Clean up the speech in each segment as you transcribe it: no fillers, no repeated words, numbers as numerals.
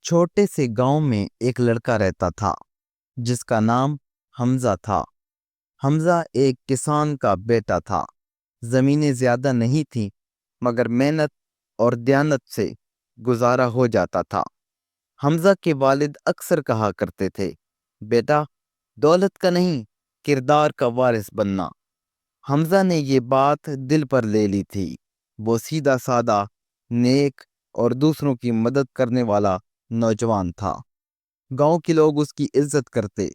چھوٹے سے گاؤں میں ایک لڑکا رہتا تھا جس کا نام حمزہ تھا۔ حمزہ ایک کسان کا بیٹا تھا۔ زمینیں زیادہ نہیں تھیں مگر محنت اور دیانت سے گزارا ہو جاتا تھا۔ حمزہ کے والد اکثر کہا کرتے تھے، بیٹا دولت کا نہیں کردار کا وارث بننا۔ حمزہ نے یہ بات دل پر لے لی تھی۔ وہ سیدھا سادہ، نیک اور دوسروں کی مدد کرنے والا نوجوان تھا۔ گاؤں کے لوگ اس کی عزت کرتے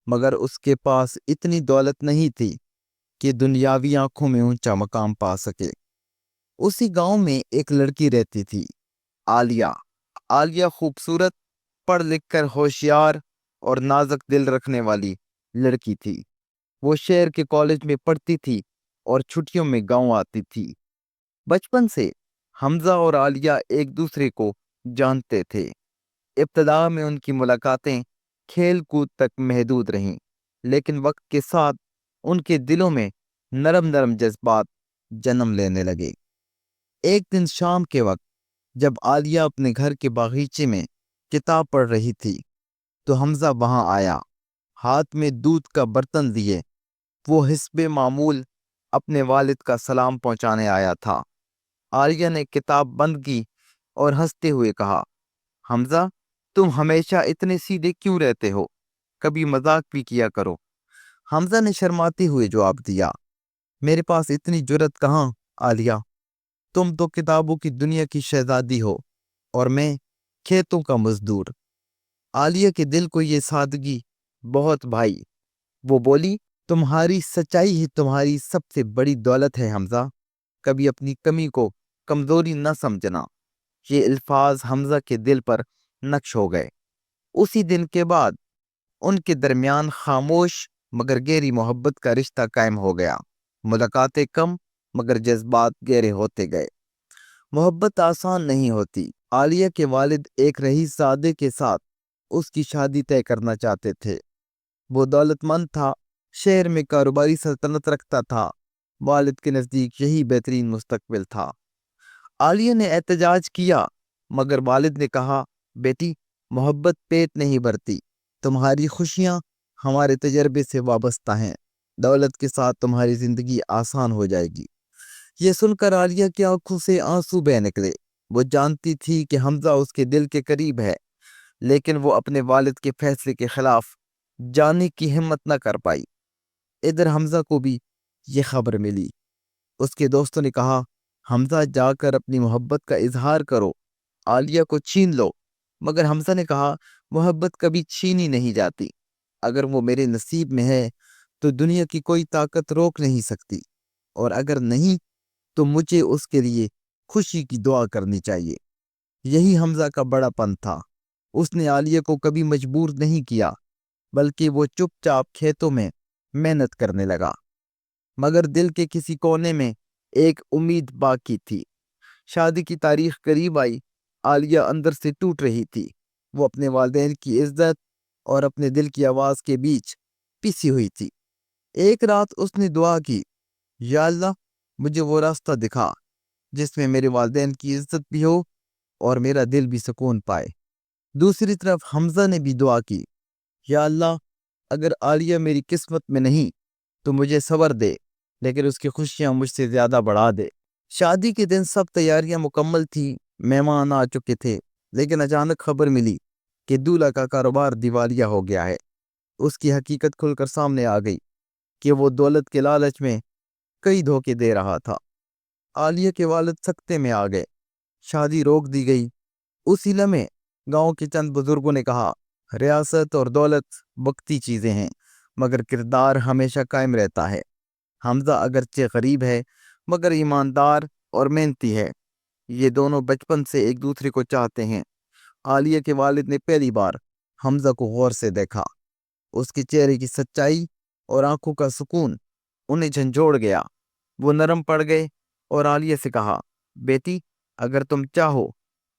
مگر اس کے پاس اتنی دولت نہیں تھی کہ دنیاوی آنکھوں میں اونچا مقام پا سکے۔ اسی گاؤں میں ایک لڑکی رہتی تھی، عالیہ۔ عالیہ خوبصورت، پڑھ لکھ کر ہوشیار اور نازک دل رکھنے والی لڑکی تھی۔ وہ شہر کے کالج میں پڑھتی تھی اور چھٹیوں میں گاؤں آتی تھی۔ بچپن سے حمزہ اور عالیہ ایک دوسرے کو جانتے تھے۔ ابتدا میں ان کی ملاقاتیں کھیل کود تک محدود رہیں، لیکن وقت کے ساتھ ان کے دلوں میں نرم نرم جذبات جنم لینے لگے۔ ایک دن شام کے وقت جب عالیہ اپنے گھر کے باغیچے میں کتاب پڑھ رہی تھی تو حمزہ وہاں آیا، ہاتھ میں دودھ کا برتن لیے۔ وہ حسب معمول اپنے والد کا سلام پہنچانے آیا تھا۔ عالیہ نے کتاب بند کی اور ہنستے ہوئے کہا، حمزہ تم ہمیشہ اتنے سیدھے کیوں رہتے ہو؟ کبھی مذاق بھی کیا کرو۔ حمزہ نے شرماتے ہوئے جواب دیا، میرے پاس اتنی جرت کہاں عالیہ، تم تو کتابوں کی دنیا کی شہزادی ہو اور میں کھیتوں کا مزدور۔ عالیہ کے دل کو یہ سادگی بہت بھائی۔ وہ بولی، تمہاری سچائی ہی تمہاری سب سے بڑی دولت ہے حمزہ، کبھی اپنی کمی کو کمزوری نہ سمجھنا۔ یہ الفاظ حمزہ کے دل پر نقش ہو گئے۔ اسی دن کے بعد ان کے درمیان خاموش مگر گہری محبت کا رشتہ قائم ہو گیا۔ ملاقاتیں کم مگر جذبات گہرے ہوتے گئے۔ محبت آسان نہیں ہوتی۔ عالیہ کے والد ایک رئیس زادے کے ساتھ اس کی شادی طے کرنا چاہتے تھے۔ وہ دولت مند تھا، شہر میں کاروباری سلطنت رکھتا تھا۔ والد کے نزدیک یہی بہترین مستقبل تھا۔ عالیہ نے احتجاج کیا مگر والد نے کہا، بیٹی محبت پیٹ نہیں بھرتی، تمہاری خوشیاں ہمارے تجربے سے وابستہ ہیں، دولت کے ساتھ تمہاری زندگی آسان ہو جائے گی۔ یہ سن کر عالیہ کی آنکھوں سے آنسو بہہ نکلے۔ وہ جانتی تھی کہ حمزہ اس کے دل کے قریب ہے، لیکن وہ اپنے والد کے فیصلے کے خلاف جانے کی ہمت نہ کر پائی۔ ادھر حمزہ کو بھی یہ خبر ملی۔ اس کے دوستوں نے کہا، حمزہ جا کر اپنی محبت کا اظہار کرو، عالیہ کو چھین لو۔ مگر حمزہ نے کہا، محبت کبھی چھینی نہیں جاتی، اگر وہ میرے نصیب میں ہے تو دنیا کی کوئی طاقت روک نہیں سکتی، اور اگر نہیں تو مجھے اس کے لیے خوشی کی دعا کرنی چاہیے۔ یہی حمزہ کا بڑا پن تھا۔ اس نے عالیہ کو کبھی مجبور نہیں کیا، بلکہ وہ چپ چاپ کھیتوں میں محنت کرنے لگا۔ مگر دل کے کسی کونے میں ایک امید باقی تھی۔ شادی کی تاریخ قریب آئی۔ عالیہ اندر سے ٹوٹ رہی تھی۔ وہ اپنے والدین کی عزت اور اپنے دل کی آواز کے بیچ پسی ہوئی تھی۔ ایک رات اس نے دعا کی، یا اللہ مجھے وہ راستہ دکھا جس میں میرے والدین کی عزت بھی ہو اور میرا دل بھی سکون پائے۔ دوسری طرف حمزہ نے بھی دعا کی، یا اللہ اگر عالیہ میری قسمت میں نہیں تو مجھے صبر دے، لیکن اس کی خوشیاں مجھ سے زیادہ بڑھا دے۔ شادی کے دن سب تیاریاں مکمل تھی، مہمان آ چکے تھے، لیکن اچانک خبر ملی کہ دولہا کا کاروبار دیوالیہ ہو گیا ہے۔ اس کی حقیقت کھل کر سامنے آ گئی کہ وہ دولت کے لالچ میں کئی دھوکے دے رہا تھا۔ عالیہ کے والد سکتے میں آ گئے، شادی روک دی گئی۔ اسی لمحے گاؤں کے چند بزرگوں نے کہا، ریاست اور دولت وقتی چیزیں ہیں مگر کردار ہمیشہ قائم رہتا ہے۔ حمزہ اگرچہ غریب ہے مگر ایماندار اور محنتی ہے۔ یہ دونوں بچپن سے ایک دوسرے کو چاہتے ہیں۔ عالیہ کے والد نے پہلی بار حمزہ کو غور سے دیکھا۔ اس کے چہرے کی سچائی اور آنکھوں کا سکون انہیں جھنجھوڑ گیا۔ وہ نرم پڑ گئے اور عالیہ سے کہا، بیٹی اگر تم چاہو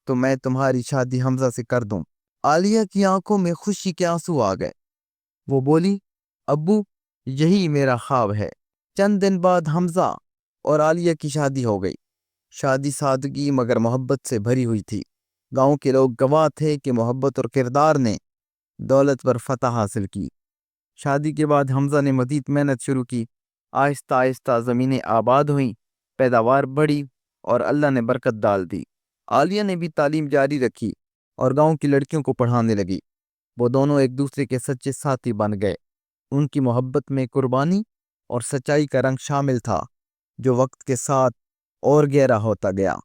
تو میں تمہاری شادی حمزہ سے کر دوں۔ عالیہ کی آنکھوں میں خوشی کے آنسو آ گئے۔ وہ بولی، ابو یہی میرا خواب ہے۔ چند دن بعد حمزہ اور عالیہ کی شادی ہو گئی۔ شادی سادگی مگر محبت سے بھری ہوئی تھی۔ گاؤں کے لوگ گواہ تھے کہ محبت اور کردار نے دولت پر فتح حاصل کی۔ شادی کے بعد حمزہ نے مزید محنت شروع کی۔ آہستہ آہستہ زمینیں آباد ہوئیں، پیداوار بڑھی اور اللہ نے برکت ڈال دی۔ عالیہ نے بھی تعلیم جاری رکھی اور گاؤں کی لڑکیوں کو پڑھانے لگی۔ وہ دونوں ایک دوسرے کے سچے ساتھی بن گئے۔ ان کی محبت میں قربانی اور سچائی کا رنگ شامل تھا، جو وقت کے ساتھ اور گہرا ہوتا گیا۔